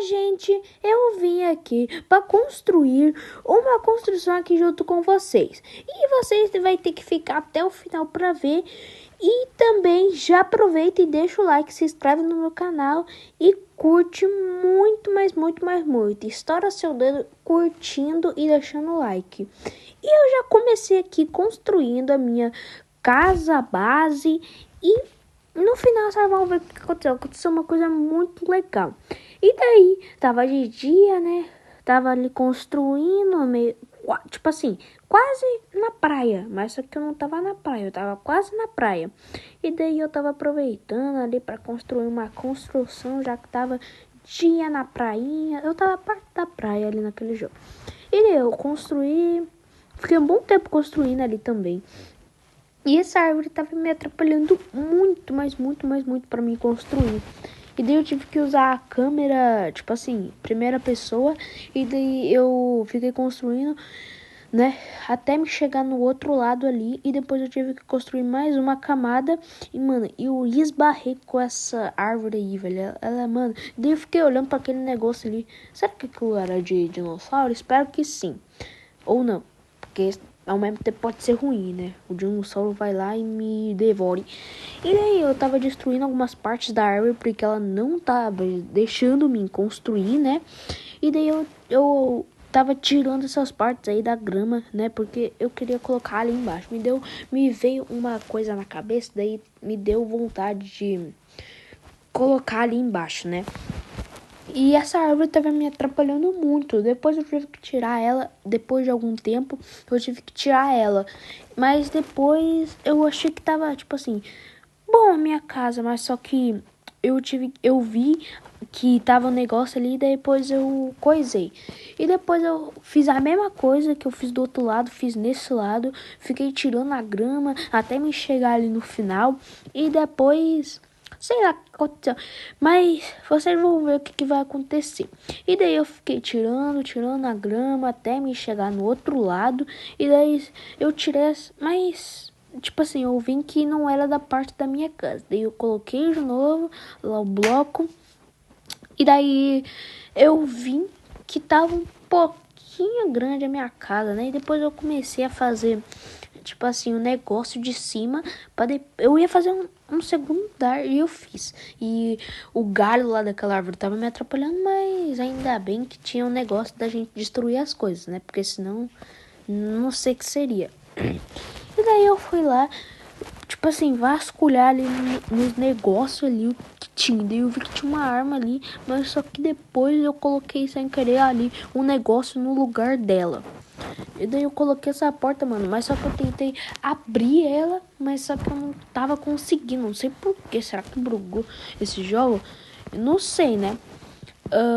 gente, eu vim aqui para construir uma construção aqui junto com vocês. E vocês vão ter que ficar até o final para ver. E também já aproveita e deixa o like, se inscreve no meu canal e curte muito, mas muito, mas muito. Estoura seu dedo curtindo e deixando o like. E eu já comecei aqui construindo a minha casa base e no final vocês vão ver o que aconteceu. Aconteceu uma coisa muito legal. E daí, tava de dia, né? Tava ali construindo, meio, tipo assim, quase na praia. Mas só que eu não tava na praia, eu tava quase na praia. E daí eu tava aproveitando ali pra construir uma construção, já que tava dia na prainha. Eu tava perto da praia ali naquele jogo. E daí eu construí, fiquei um bom tempo construindo ali também. E essa árvore tava me atrapalhando muito, mas muito, mas muito pra mim construir. E daí eu tive que usar a câmera, tipo assim, primeira pessoa. E daí eu fiquei construindo, né, até me chegar no outro lado ali. E depois eu tive que construir mais uma camada. E, mano, eu esbarrei com essa árvore aí, velho. Ela, mano, daí eu fiquei olhando pra aquele negócio ali. Será que aquilo era de dinossauro? Espero que sim. Ou não, porque ao mesmo tempo pode ser ruim, né? O dinossauro vai lá e me devore. E daí eu tava destruindo algumas partes da árvore porque ela não tava deixando-me construir, né? E daí eu tava tirando essas partes aí da grama, né? Porque eu queria colocar ali embaixo. Me veio uma coisa na cabeça, daí me deu vontade de colocar ali embaixo, né? E essa árvore tava me atrapalhando muito. Depois eu tive que tirar ela. Depois de algum tempo, eu tive que tirar ela. Mas depois eu achei que tava, tipo assim, bom a minha casa. Mas só que eu vi que tava um negócio ali. Depois eu coisei. E depois eu fiz a mesma coisa que eu fiz do outro lado. Fiz nesse lado. Fiquei tirando a grama até me chegar ali no final. E depois... sei lá o que aconteceu, mas vocês vão ver o que vai acontecer. E daí eu fiquei tirando a grama até me chegar no outro lado. E daí eu tirei, mas tipo assim, eu vi que não era da parte da minha casa. Daí eu coloquei de novo lá o bloco. E daí eu vi que tava um pouquinho grande a minha casa, né? E depois eu comecei a fazer, tipo assim, um negócio de cima. Eu ia fazer um segundo andar e eu fiz. E o galho lá daquela árvore tava me atrapalhando, mas ainda bem que tinha um negócio da gente destruir as coisas, né? Porque senão, não sei o que seria. E daí eu fui lá, tipo assim, vasculhar ali nos negócios ali o que tinha. Daí eu vi que tinha uma arma ali, mas só que depois eu coloquei sem querer ali um negócio no lugar dela. E daí eu coloquei essa porta, mano, mas só que eu tentei abrir ela, mas só que eu não tava conseguindo, não sei porquê. Será que bugou esse jogo? Eu não sei, né?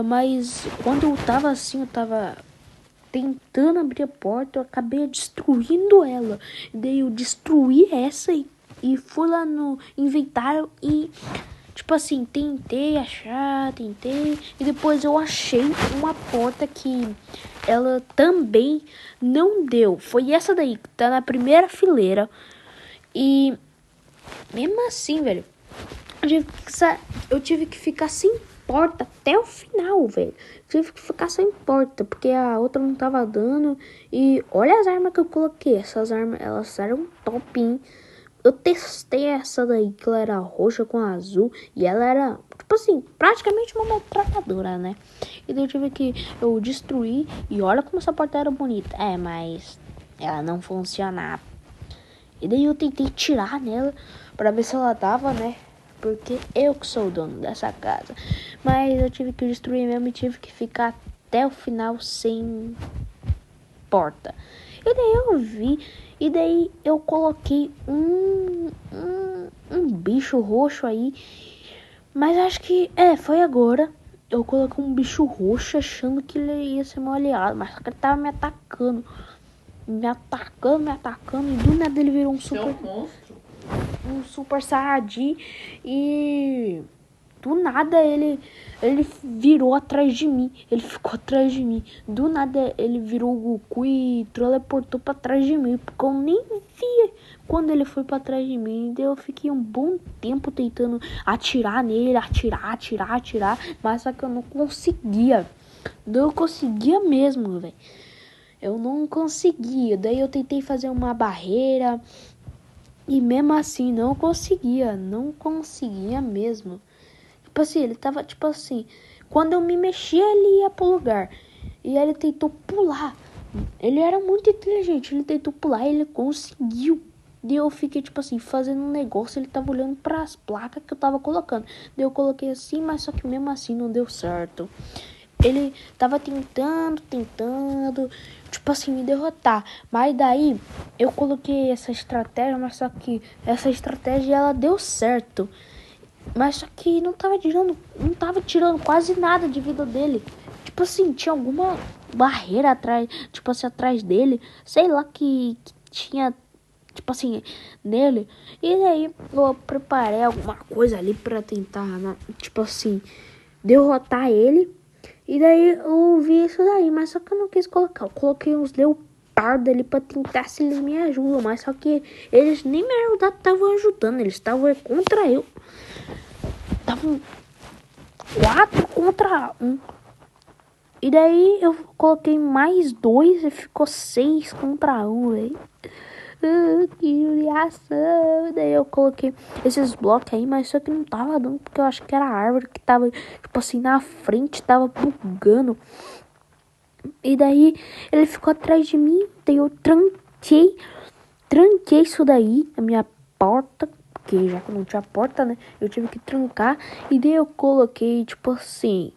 Mas quando eu tava assim, eu tava tentando abrir a porta, eu acabei destruindo ela. E daí eu destruí essa e fui lá no inventário e... tipo assim, tentei. E depois eu achei uma porta que ela também não deu. Foi essa daí, que tá na primeira fileira. E mesmo assim, velho, eu tive que ficar sem porta até o final, velho. Tive que ficar sem porta, porque a outra não tava dando. E olha as armas que eu coloquei. Essas armas, elas eram top, hein? Eu testei essa daí, que ela era roxa com azul. E ela era, tipo assim, praticamente uma metralhadora, né? E daí eu destruí. E olha como essa porta era bonita. É, mas ela não funcionava. E daí eu tentei tirar nela pra ver se ela dava, né? Porque eu que sou o dono dessa casa. Mas eu tive que destruir mesmo e tive que ficar até o final sem porta. E daí eu vi. E daí eu coloquei um bicho roxo aí. Mas acho que... foi agora. Eu coloquei um bicho roxo achando que ele ia ser meu aliado. Mas ele tava me atacando. Me atacando. E do nada ele virou um super... monstro. um super saiyajin. E... Do nada ele virou atrás de mim. Ele ficou atrás de mim. Do nada ele virou o Goku e teleportou pra trás de mim. Porque eu nem via quando ele foi pra trás de mim. Daí eu fiquei um bom tempo tentando atirar nele. Atirar. Mas só que eu não conseguia. Não conseguia mesmo, velho. Eu não conseguia. Daí eu tentei fazer uma barreira. E mesmo assim não conseguia. Não conseguia mesmo. Tipo assim, ele tava, tipo assim, quando eu me mexia, ele ia pro lugar. E ele tentou pular. Ele era muito inteligente, ele tentou pular e ele conseguiu. Daí eu fiquei, tipo assim, fazendo um negócio, ele tava olhando pras placas que eu tava colocando. Daí eu coloquei assim, mas só que mesmo assim não deu certo. Ele tava tentando, tipo assim, me derrotar. Mas daí eu coloquei essa estratégia, mas só que essa estratégia ela deu certo. Mas só que não tava tirando quase nada de vida dele. Tipo assim, tinha alguma barreira atrás, tipo assim, atrás dele. Sei lá que tinha, tipo assim, nele. E daí eu preparei alguma coisa ali pra tentar, tipo assim, derrotar ele. E daí eu vi isso daí, mas só que eu não quis colocar. Eu coloquei uns leopardos ali pra tentar se eles me ajudam. Mas só que eles nem me ajudaram, estavam ajudando. Eles estavam contra eu. Estavam 4 contra 1. E daí eu coloquei mais 2 e ficou 6 contra 1, velho. Que judiação. Daí eu coloquei esses blocos aí, mas só que não tava dando, porque eu acho que era a árvore que tava, tipo assim, na frente, tava bugando. E daí ele ficou atrás de mim, daí eu tranquei isso daí, a minha porta. Porque já que não tinha porta, né? Eu tive que trancar. E daí eu coloquei, tipo assim,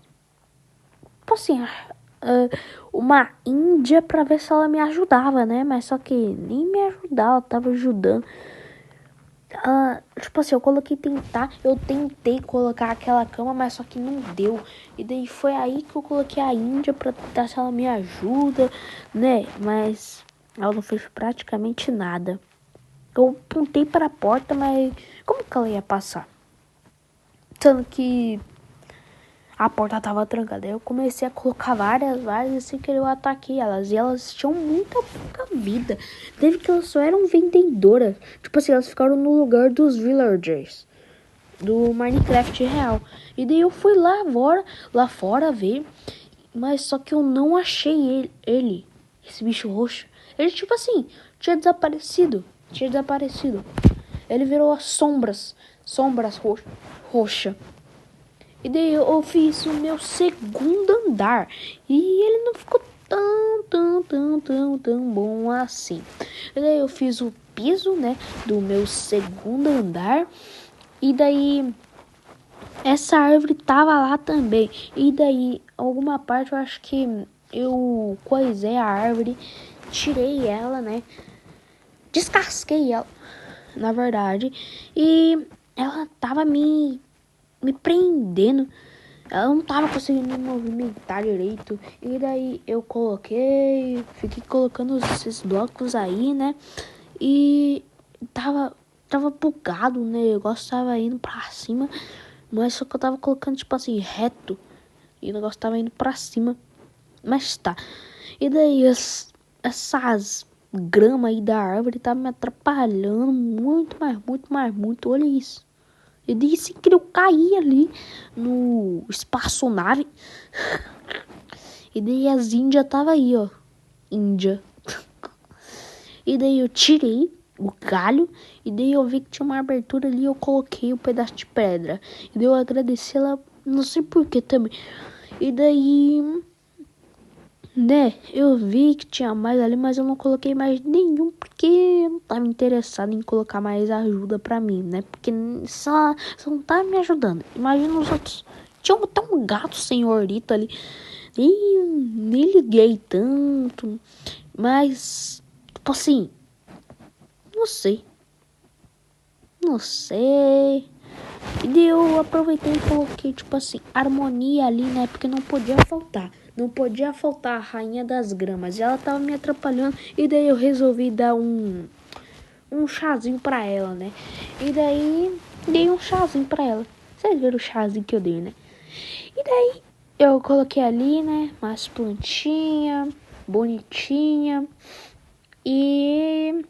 uma índia pra ver se ela me ajudava, né? Mas só que nem me ajudava, ela tava ajudando. Tipo assim, eu tentei colocar aquela cama, mas só que não deu. E daí foi aí que eu coloquei a índia pra tentar se ela me ajuda, né? Mas ela não fez praticamente nada. Eu apontei para a porta, mas como que ela ia passar? Tanto que a porta tava trancada. Aí eu comecei a colocar várias sem querer eu ataquei elas. E elas tinham muita pouca vida. Teve que elas só eram vendedoras. Tipo assim, elas ficaram no lugar dos villagers do Minecraft real. E daí eu fui lá fora ver. Mas só que eu não achei ele esse bicho roxo. Ele tipo assim, tinha desaparecido. Ele virou as sombras roxa. E daí eu fiz o meu segundo andar. E ele não ficou tão bom assim. E daí eu fiz o piso, né, do meu segundo andar. E daí essa árvore tava lá também. E daí alguma parte eu acho que eu coisei a árvore, tirei ela, né? Descasquei ela, na verdade. E ela tava me prendendo. Ela não tava conseguindo me movimentar direito. E daí eu fiquei colocando esses blocos aí, né? E tava bugado, o negócio tava indo pra cima. Mas só que eu tava colocando, tipo assim, reto. E o negócio tava indo pra cima. Mas tá. E daí essas grama aí da árvore tá me atrapalhando muito. Olha isso. Eu disse que eu caí ali no espaçonave. E daí as índias tava aí, ó. Índia. E daí eu tirei o galho. E daí eu vi que tinha uma abertura ali. Eu coloquei um pedaço de pedra. E daí eu agradeci ela. Não sei porquê também. E daí, né, eu vi que tinha mais ali, mas eu não coloquei mais nenhum, porque eu não tava interessado em colocar mais ajuda pra mim, né? Porque só não tava me ajudando. Imagina os outros. Tinha até um gato senhorito ali. E nem liguei tanto. Mas, tipo assim, não sei. E daí eu aproveitei e coloquei, tipo assim, harmonia ali, né? Porque não podia faltar. Não podia faltar a rainha das gramas. E ela tava me atrapalhando. E daí eu resolvi dar um chazinho pra ela, né? E daí dei um chazinho pra ela. Vocês viram o chazinho que eu dei, né? E daí eu coloquei ali, né? Umas plantinhas, bonitinha. E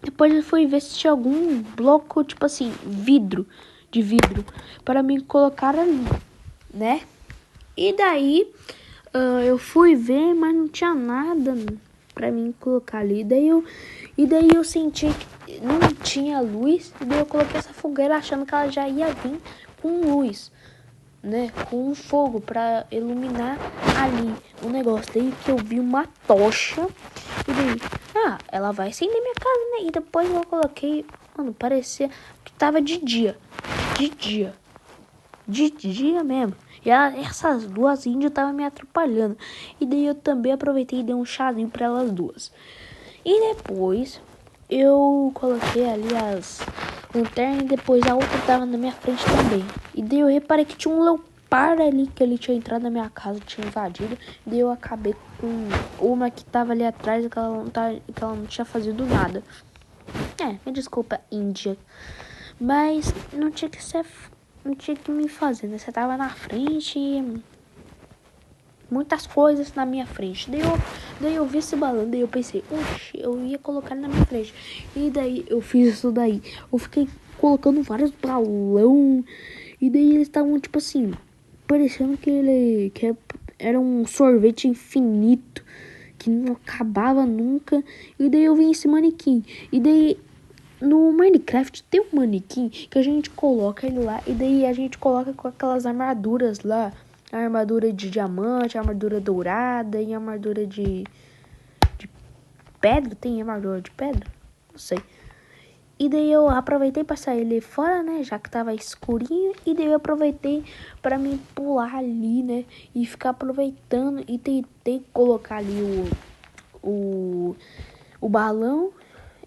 depois eu fui ver se tinha algum bloco, tipo assim, de vidro, para me colocar ali, né? E daí eu fui ver, mas não tinha nada pra mim colocar ali. E daí eu senti que não tinha luz. E daí eu coloquei essa fogueira achando que ela já ia vir com luz, né? Com um fogo pra iluminar ali o negócio. Daí que eu vi uma tocha. E daí, ela vai acender minha casa, né? E depois eu coloquei, mano, parecia que tava de dia. De dia. De dia mesmo. E essas duas índias estavam me atrapalhando. E daí eu também aproveitei e dei um chazinho pra elas duas. E depois eu coloquei ali as lanternas e depois a outra tava na minha frente também. E daí eu reparei que tinha um leopardo ali, que ele tinha entrado na minha casa, tinha invadido. E daí eu acabei com uma que tava ali atrás e que ela não tinha fazido nada. Me desculpa, Índia. Mas não tinha que ser... Não tinha que me fazer, né? Você tava na frente e... Muitas coisas na minha frente. Daí eu vi esse balão, daí eu pensei, oxe, eu ia colocar ele na minha frente. E daí eu fiz isso daí. Eu fiquei colocando vários balão. E daí eles estavam, tipo assim, parecendo que era um sorvete infinito, que não acabava nunca. E daí eu vi esse manequim. E daí no Minecraft tem um manequim que a gente coloca ele lá. E daí a gente coloca com aquelas armaduras lá. A armadura de diamante, a armadura dourada e a armadura de pedra. Tem armadura de pedra? Não sei. E daí eu aproveitei pra sair ele fora, né? Já que tava escurinho. E daí eu aproveitei pra me pular ali, né? E ficar aproveitando. E tentei colocar ali o balão.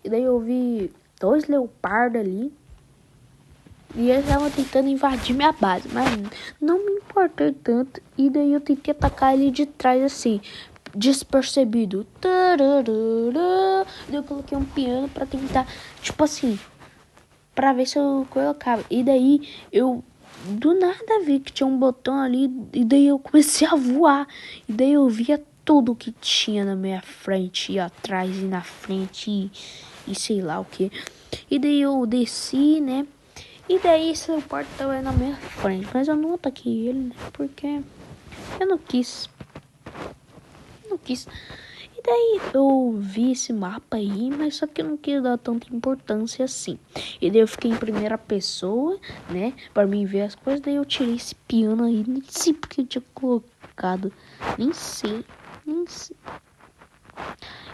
E daí eu vi 2 leopardos ali. E eles estavam tentando invadir minha base, mas não me importei tanto. E daí eu tentei atacar ele de trás assim, despercebido. Daí eu coloquei um piano pra tentar, tipo assim, pra ver se eu colocava. E daí eu do nada vi que tinha um botão ali. E daí eu comecei a voar. E daí eu via tudo que tinha na minha frente, e atrás e na frente e sei lá o que. E daí eu desci, né? E daí esse leopardo tava na minha frente. Mas eu não ataquei ele, né? Porque eu não quis. E daí eu vi esse mapa aí, mas só que eu não quis dar tanta importância assim. E daí eu fiquei em primeira pessoa, né? Pra mim ver as coisas. Daí eu tirei esse piano aí. Nem sei porque eu tinha colocado. Nem sei.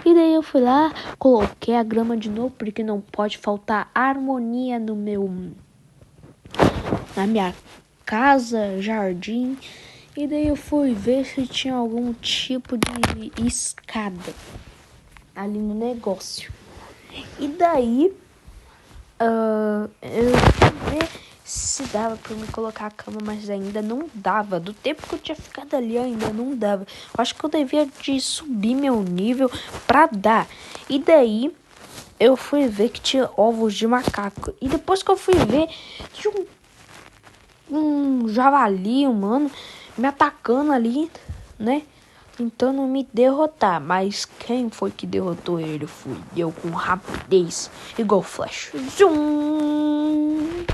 E daí eu fui lá, coloquei a grama de novo. Porque não pode faltar harmonia na minha casa, jardim. E daí eu fui ver se tinha algum tipo de escada ali no negócio. E daí eu fui ver se dava pra me colocar a cama, mas ainda não dava. Do tempo que eu tinha ficado ali ainda não dava. Eu acho que eu devia de subir meu nível pra dar. E daí eu fui ver que tinha ovos de macaco. E depois que eu fui ver, tinha um javali humano me atacando ali, né? Tentando me derrotar. Mas quem foi que derrotou ele? Fui eu com rapidez, igual Flash. Zoom!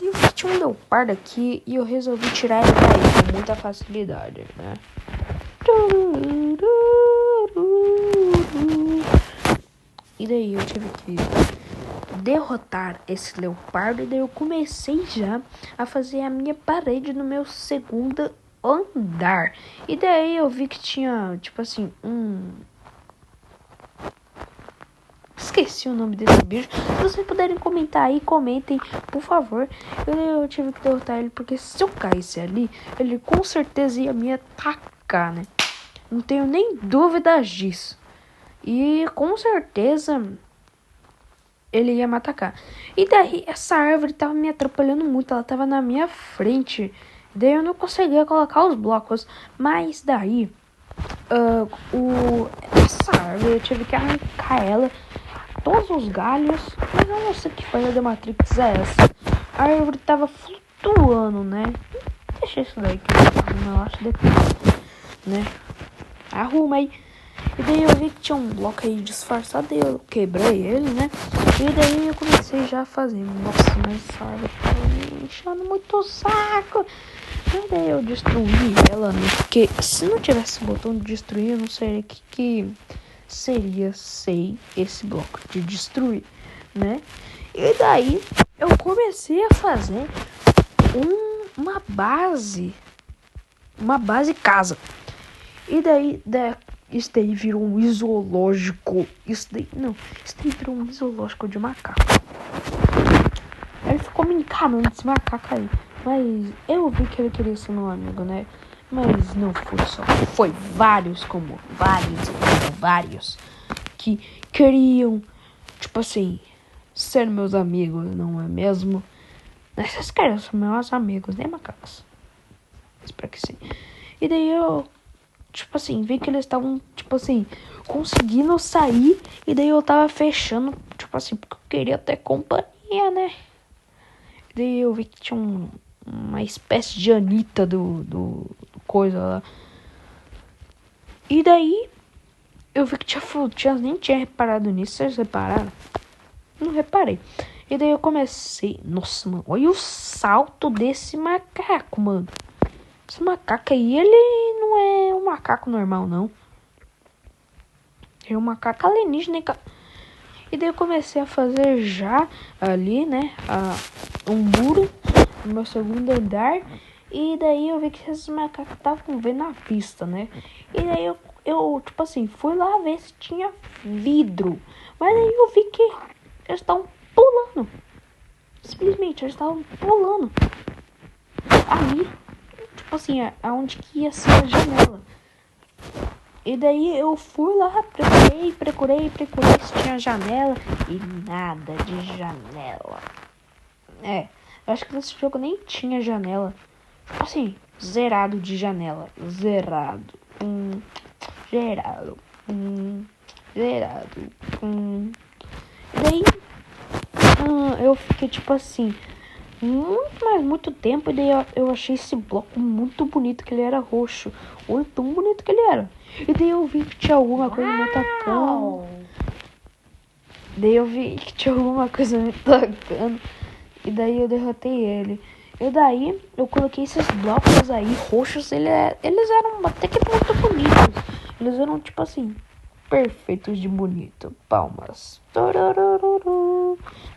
E eu vi que tinha um leopardo aqui e eu resolvi tirar ele daí com muita facilidade, né? E daí eu tive que derrotar esse leopardo. E daí eu comecei já a fazer a minha parede no meu segundo andar. E daí eu vi que tinha, tipo assim, esqueci o nome desse bicho. Se vocês puderem comentar aí, comentem, por favor. Eu tive que derrotar ele, porque se eu caísse ali, ele com certeza ia me atacar, né? Não tenho nem dúvidas disso. E com certeza ele ia me atacar. E daí essa árvore tava me atrapalhando muito. Ela tava na minha frente. Daí eu não conseguia colocar os blocos. Mas daí essa árvore eu tive que arrancar ela. Todos os galhos. Mas eu não sei que falha da Matrix é essa. A árvore tava flutuando do ano, né? Deixa isso daí que eu acho depois, né? Arruma aí. E daí eu vi que tinha um bloco aí disfarçado, e eu quebrei ele, né? E daí eu comecei já a fazer. Nossa, mas sabe, tava me enchendo muito o saco. E daí eu destruí ela, né? Porque se não tivesse o botão de destruir, eu não sei o que seria sem esse bloco de destruir, né? E daí eu comecei a fazer uma base casa. E daí isso daí virou um zoológico. Isso daí virou um zoológico de macaco. Ele ficou me encarando esse macaco aí. Mas eu vi que ele queria ser meu amigo, né? Mas não foi só. Foi vários que queriam, tipo assim, ser meus amigos, não é mesmo? Vocês querem ser meus amigos, né, macacos? Espero que sim. E daí eu, tipo assim, vi que eles estavam, tipo assim, conseguindo sair. E daí eu tava fechando, tipo assim, porque eu queria ter companhia, né? E daí eu vi que tinha uma espécie de Anitta do coisa lá. E daí eu vi que nem tinha reparado nisso. Vocês repararam? Não reparei. E daí eu comecei. Nossa, mano, olha o salto desse macaco, mano. Esse macaco aí, ele não é um macaco normal, não. É um macaco alienígena. E daí eu comecei a fazer já ali, né, um muro no meu segundo andar. E daí eu vi que esses macacos estavam vendo a pista, né. E daí eu, tipo assim, fui lá ver se tinha vidro. Mas aí eu vi que eles estavam pulando. Simplesmente, eles estavam pulando. Ali, tipo assim, aonde que ia ser a janela. E daí eu fui lá, procurei se tinha janela. E nada de janela. Eu acho que nesse jogo nem tinha janela. Tipo assim, zerado de janela. Zerado. Zerado. E daí eu fiquei tipo assim, muito tempo. E daí eu achei esse bloco muito bonito, que ele era roxo. Olha, tão bonito que ele era. E daí eu vi que tinha alguma coisa me atacando. E daí eu derrotei ele. E daí eu coloquei esses blocos aí roxos. Eles eram até que muito bonitos. Eles eram tipo assim, perfeitos de bonito. Palmas.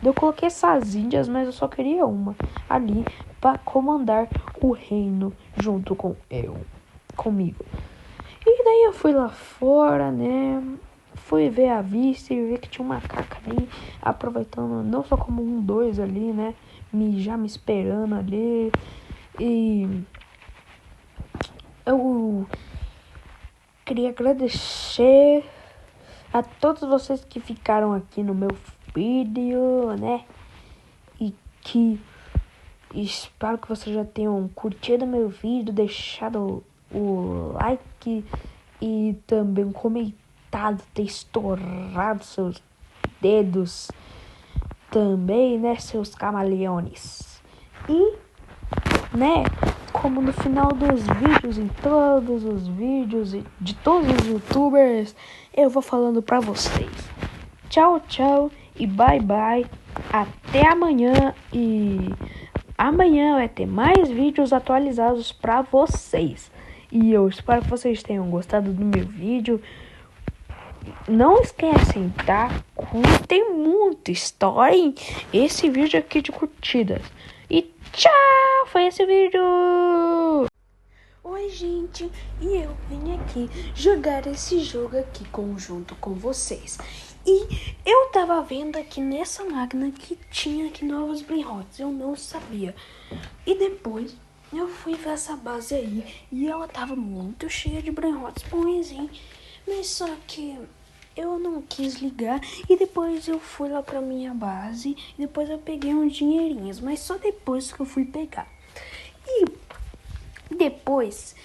Eu coloquei essas índias, mas eu só queria uma ali para comandar o reino junto comigo. E daí eu fui lá fora, né? Fui ver a vista e ver que tinha um macaco ali, aproveitando, não só como dois ali, né? Já me esperando ali. E eu queria agradecer a todos vocês que ficaram aqui no meu vídeo, né? E que espero que vocês já tenham curtido meu vídeo, deixado o like e também comentado, ter estourado seus dedos também, né, seus camaleões. E, né, como no final dos vídeos, em todos os vídeos de todos os youtubers, eu vou falando pra vocês. Tchau, tchau e bye, bye. Até amanhã. E amanhã vai ter mais vídeos atualizados pra vocês. E eu espero que vocês tenham gostado do meu vídeo. Não esquecem, tá? Tem muita história em esse vídeo aqui de curtidas. E tchau! Foi esse vídeo! Oi, gente! E eu vim aqui jogar esse jogo aqui junto com vocês. E eu tava vendo aqui nessa máquina que tinha aqui novos brinhotes. Eu não sabia. E depois eu fui ver essa base aí. E ela tava muito cheia de brinhotes bons, hein? Mas só que eu não quis ligar. E depois eu fui lá pra minha base. E depois eu peguei uns dinheirinhos. Mas só depois que eu fui pegar. E depois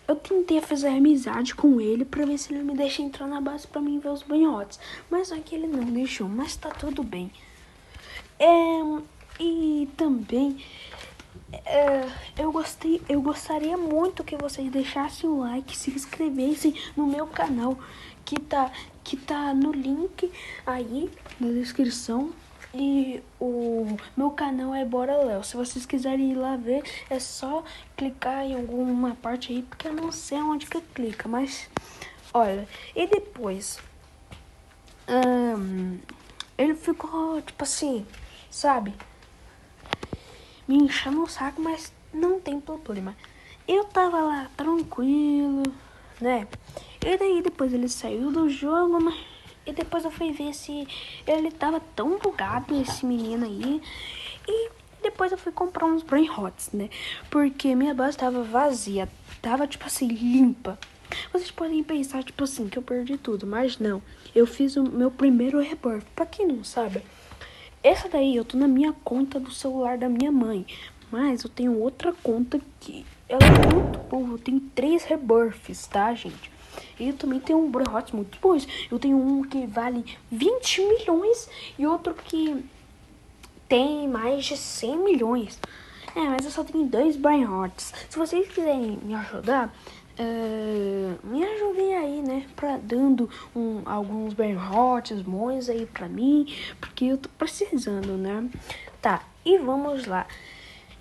eu tentei fazer amizade com ele pra ver se ele me deixa entrar na base pra mim ver os banhotes. Mas só que ele não deixou, mas tá tudo bem. E também eu gostaria muito que vocês deixassem o like, se inscrevessem no meu canal, que tá no link aí na descrição. E o meu canal é Bora Léo. Se vocês quiserem ir lá ver, é só clicar em alguma parte aí, porque eu não sei onde que clica, mas olha. E depois ele ficou tipo assim, sabe, me enchendo o saco, mas não tem problema. Eu tava lá tranquilo, né? E daí depois ele saiu do jogo, mas... E depois eu fui ver se ele tava tão bugado, esse menino aí. E depois eu fui comprar uns Brain Hots, né? Porque minha base tava vazia, tava tipo assim, limpa. Vocês podem pensar, tipo assim, que eu perdi tudo, mas não. Eu fiz o meu primeiro rebirth. Pra quem não sabe, essa daí eu tô na minha conta do celular da minha mãe. Mas eu tenho outra conta que ela é muito boa. Eu tenho 3 rebirths, tá, gente? E eu também tenho um Brain Hot muito bons. Eu tenho um que vale 20 milhões e outro que tem mais de 100 milhões. Mas eu só tenho 2 Brain Hots. Se vocês quiserem me ajudar, me ajudem aí, né? Dando alguns Brain Hots bons aí pra mim, porque eu tô precisando, né? Tá, e vamos lá.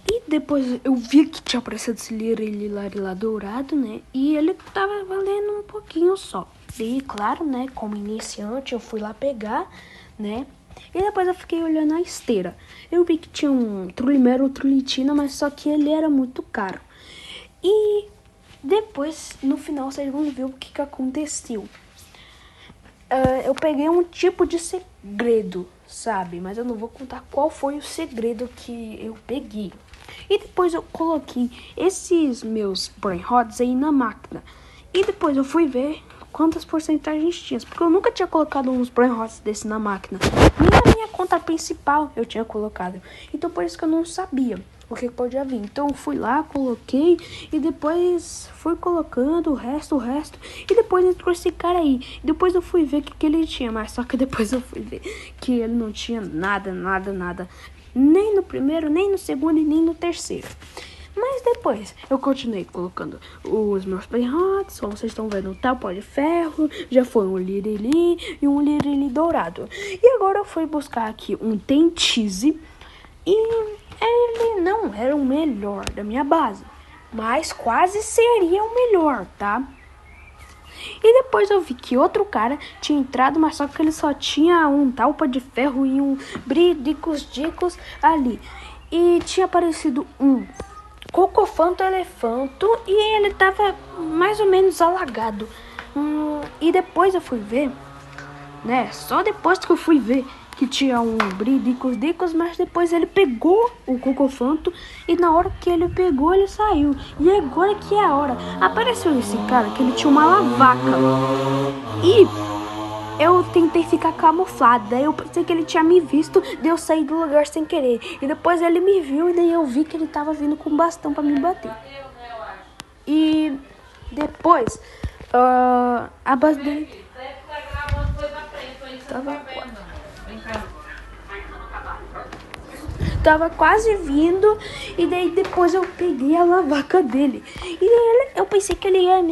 E depois eu vi que tinha aparecido esse Lirili lá dourado, né? E ele tava valendo um pouquinho só. E claro, né? Como iniciante, eu fui lá pegar, né? E depois eu fiquei olhando a esteira. Eu vi que tinha um Trulimero Trulitina, mas só que ele era muito caro. E depois, no final, vocês vão ver o que aconteceu. Eu peguei um tipo de segredo, sabe? Mas eu não vou contar qual foi o segredo que eu peguei. E depois eu coloquei esses meus Brain Hots aí na máquina. E depois eu fui ver quantas porcentagens tinha. Porque eu nunca tinha colocado uns Brain Hots desse na máquina. Nem na minha conta principal eu tinha colocado. Então por isso que eu não sabia o que podia vir. Então eu fui lá, coloquei e depois fui colocando o resto. E depois entrou esse cara aí. E depois eu fui ver o que ele tinha. Mas só que depois eu fui ver que ele não tinha nada. Nem no primeiro, nem no segundo e nem no terceiro. Mas depois eu continuei colocando os meus Brain Hots, como vocês estão vendo, um pó de ferro, já foi um Lirili e um Lirili dourado. E agora eu fui buscar aqui um Tentise e ele não era o melhor da minha base, mas quase seria o melhor, tá? E depois eu vi que outro cara tinha entrado, mas só que ele só tinha um talpa de ferro e um bridicos ali. E tinha aparecido um Cocofanto Elefanto e ele tava mais ou menos alagado. E depois eu fui ver, né? Só depois que eu fui ver que tinha um Bridicos, mas depois ele pegou o Cocofanto e na hora que ele pegou, ele saiu. E agora que é a hora. Apareceu esse cara que ele tinha uma lavaca. E eu tentei ficar camuflada. Eu pensei que ele tinha me visto, daí eu saí do lugar sem querer. E depois ele me viu e daí eu vi que ele tava vindo com um bastão pra me bater. E depois, a base dele tava quase vindo. E daí depois eu peguei a lavaca dele. E daí eu pensei que ele ia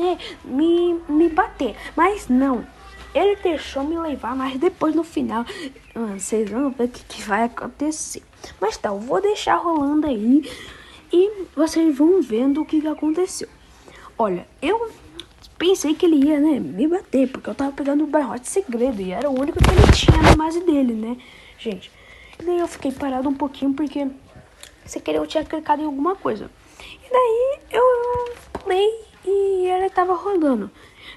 me bater. Mas não. Ele deixou me levar, mas depois no final, vocês vão ver o que vai acontecer. Mas tá, eu vou deixar rolando aí e vocês vão vendo o que aconteceu. Olha, eu pensei que ele ia, né, me bater, porque eu tava pegando o Brain Hot segredo e era o único que ele tinha na base dele, né, gente. E daí eu fiquei parado um pouquinho porque, sem querer, eu tinha clicado em alguma coisa. E daí eu pulei e ele tava rolando.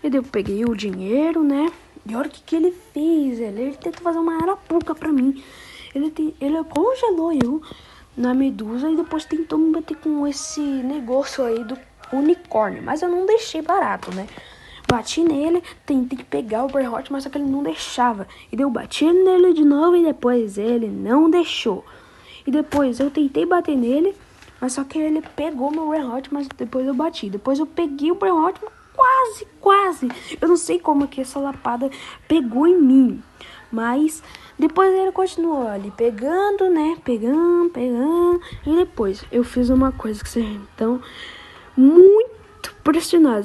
E daí eu peguei o dinheiro, né. E olha o que ele fez, ele tentou fazer uma arapuca pra mim. Ele congelou eu na medusa e depois tentou me bater com esse negócio aí do unicórnio. Mas eu não deixei barato, né? Bati nele, tentei pegar o Brain Hot, mas só que ele não deixava. E daí eu bati nele de novo e depois ele não deixou. E depois eu tentei bater nele, mas só que ele pegou meu Brain Hot, mas depois eu bati. Depois eu peguei o Brain Hot, quase. Eu não sei como que essa lapada pegou em mim. Mas depois ele continuou ali pegando, né? Pegando. E depois eu fiz uma coisa que vocês estão muito pressionados.